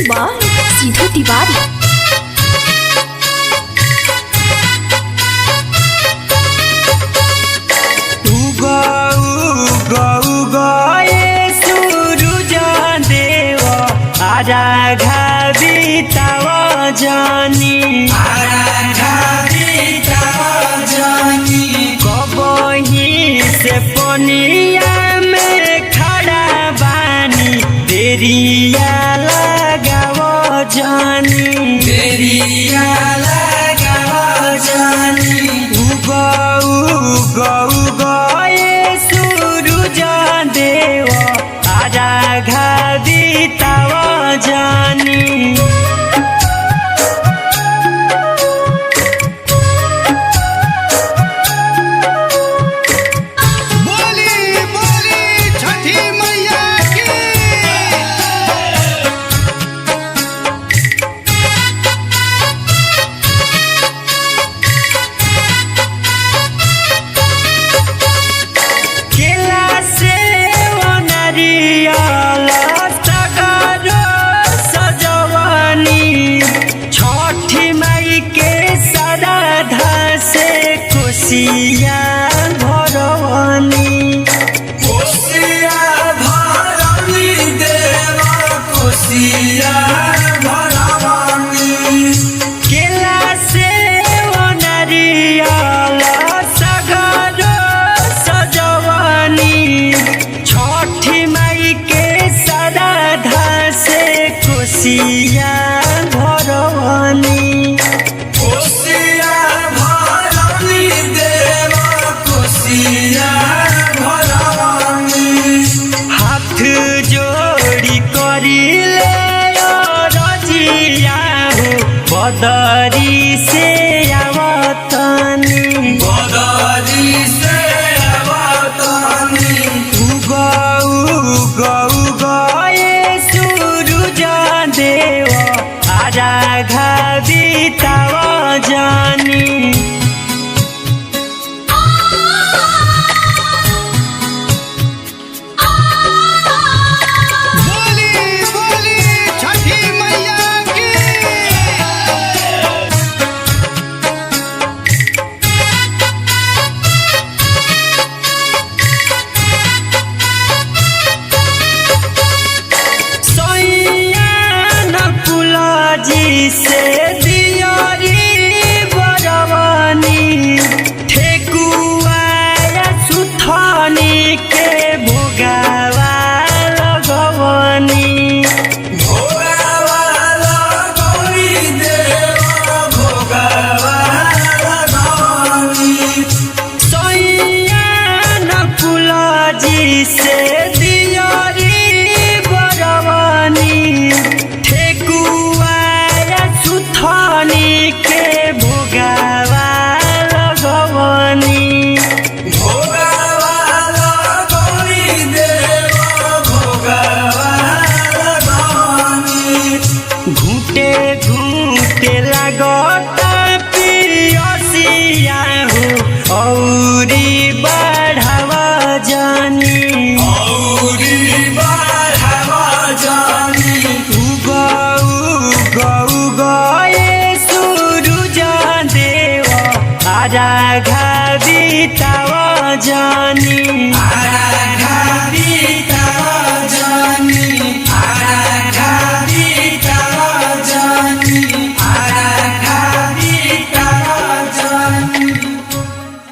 By सीधू Tiwari. कबही से पनिया में खड़ा बानी देरिया लगाव जानी देरिया लगाव जानी गऊ गए सूरज देव आराघा बीताव जानी। कोसिया भरवानी देवा कोसिया भरवानी केला से नरियल सगर सजवानी छठी माई के श्राद्ध से कोसिया भरवानी। हाथ जोड़ी करिले रजिया हो बदरी से आवतनी गऊ गए सूरज देव आराघा बीताव जानी। से दियारी बरवानी ठेकुआ सुथानी के भोगावा लगवानी सैयान कुलाजी से थानी के भोगावा लगवानी घूटे घूटे लगता पियसिया हो औरी बढ़ावा जानी आराघा बीताव जानी।